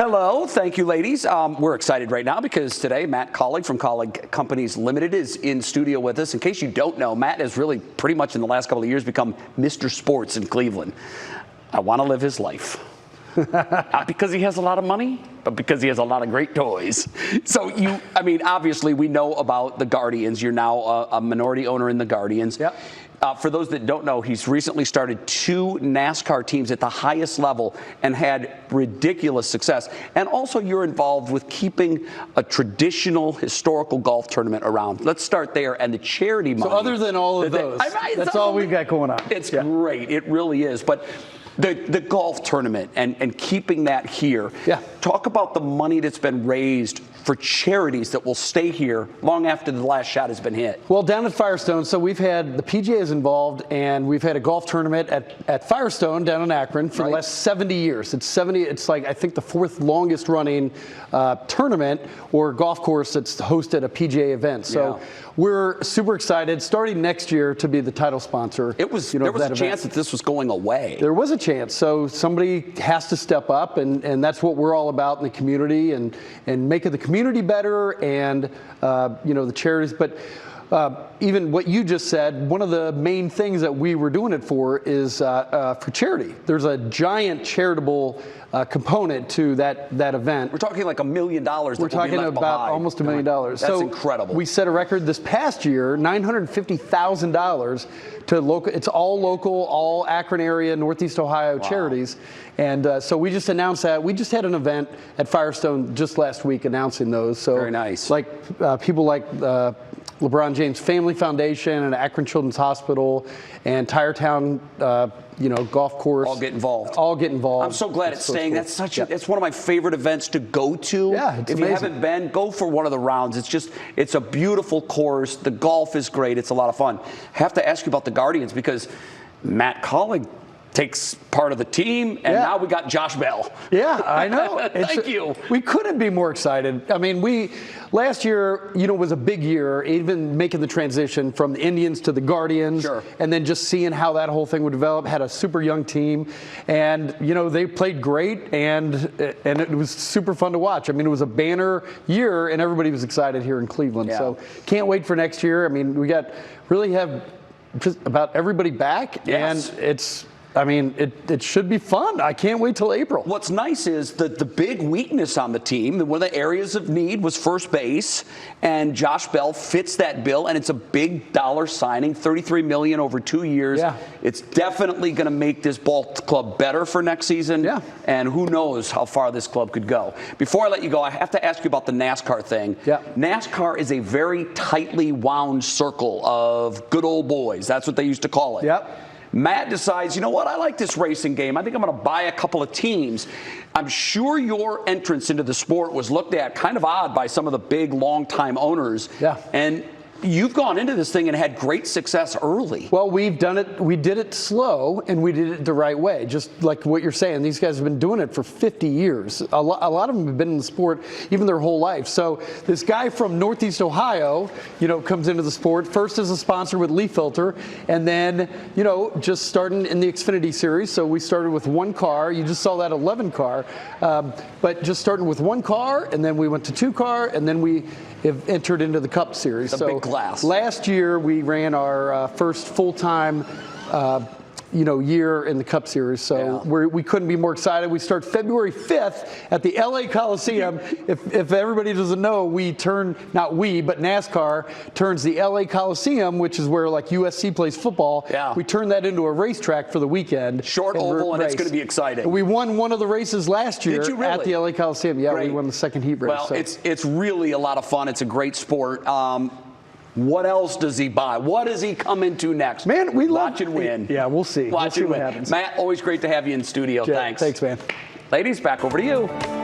Hello, thank you, ladies. We're excited right now because today Matt Kaulig from Kaulig Companies Limited is in studio with us. In case you don't know, Matt has really pretty much in the last couple of years become Mr. Sports in Cleveland. I want to live his life. Not because he has a lot of money, but because he has a lot of great toys. So obviously we know about the Guardians. You're now a minority owner in the Guardians. Yep. For those that don't know, he's recently started 2 NASCAR teams at the highest level and had ridiculous success. And also you're involved with keeping a traditional historical golf tournament around. Let's start there. And the charity money. So other than all of those, that's all we've got going on. It's great. It really is. But the golf tournament and keeping that here. Yeah. Talk about the money that's been raised for charities that will stay here long after the last shot has been hit. Well, down at Firestone, so we've had the PGA is involved, and we've had a golf tournament at Firestone down in Akron for the last 70 years. It's like I think the 4th longest running tournament or golf course that's hosted a PGA event. So we're super excited, starting next year, to be the title sponsor. There was a chance that this was going away. There was a chance. So somebody has to step up, and that's what we're all about in the community, and making the community better, and the charities. But even what you just said, one of the main things that we were doing it for is for charity. There's a giant charitable component to that event. We're talking like $1 million. We're talking about almost $1 million. That's incredible. We set a record this past year, $950,000 to local. It's all local, all Akron area, Northeast Ohio charities. And so we just announced that. We just had an event at Firestone just last week announcing those. So very nice. Like people like LeBron James Family Foundation and Akron Children's Hospital and Tiretown, golf course. All get involved. All get involved. I'm so glad it's staying. Cool. That's it's one of my favorite events to go to. Yeah, it's if amazing. You haven't been, go for one of the rounds. It's a beautiful course. The golf is great. It's a lot of fun. Have to ask you about the Guardians because Matt Kaulig takes part of the team, and now we got Josh Bell. Yeah, I know. Thank you. We couldn't be more excited. I mean, last year, was a big year, even making the transition from the Indians to the Guardians, and then just seeing how that whole thing would develop. Had a super young team, and they played great, and it was super fun to watch. I mean, it was a banner year, and everybody was excited here in Cleveland. Yeah. So can't wait for next year. I mean, we really have just about everybody back, and it should be fun. I can't wait till April. What's nice is that the big weakness on the team, one of the areas of need was first base, and Josh Bell fits that bill, and it's a big dollar signing, $33 million over 2 years. Yeah. It's definitely going to make this ball club better for next season, and who knows how far this club could go. Before I let you go, I have to ask you about the NASCAR thing. Yeah. NASCAR is a very tightly wound circle of good old boys. That's what they used to call it. Yep. Matt decides, you know what, I like this racing game. I think I'm going to buy a couple of teams. I'm sure your entrance into the sport was looked at kind of odd by some of the big, long-time owners. Yeah. And you've gone into this thing and had great success early. Well, we've done it. We did it slow, and we did it the right way. Just like what you're saying, these guys have been doing it for 50 years. A lot of them have been in the sport even their whole life. So this guy from Northeast Ohio, comes into the sport first as a sponsor with Leaf Filter, and then, just starting in the Xfinity Series. So we started with 1 car. You just saw that 11 car, but just starting with 1 car, and then we went to 2 car, and then we have entered into the Cup Series. The big class. Last year we ran our first full-time year in the Cup Series, so we couldn't be more excited. We start February 5th at the LA Coliseum. If everybody doesn't know, but NASCAR turns the LA Coliseum, which is where like USC plays football. Yeah. We turn that into a racetrack for the weekend. Short oval, and it's going to be exciting. We won one of the races last year. Did you really? At the LA Coliseum. Yeah, we won the second heat race. Well, it's really a lot of fun. It's a great sport. What else does he buy? What does he come into next? Man, we watch and win. Yeah, we'll see. Watch and win. What happens. Matt, always great to have you in studio. Yeah, thanks. Thanks, man. Ladies, back over to you.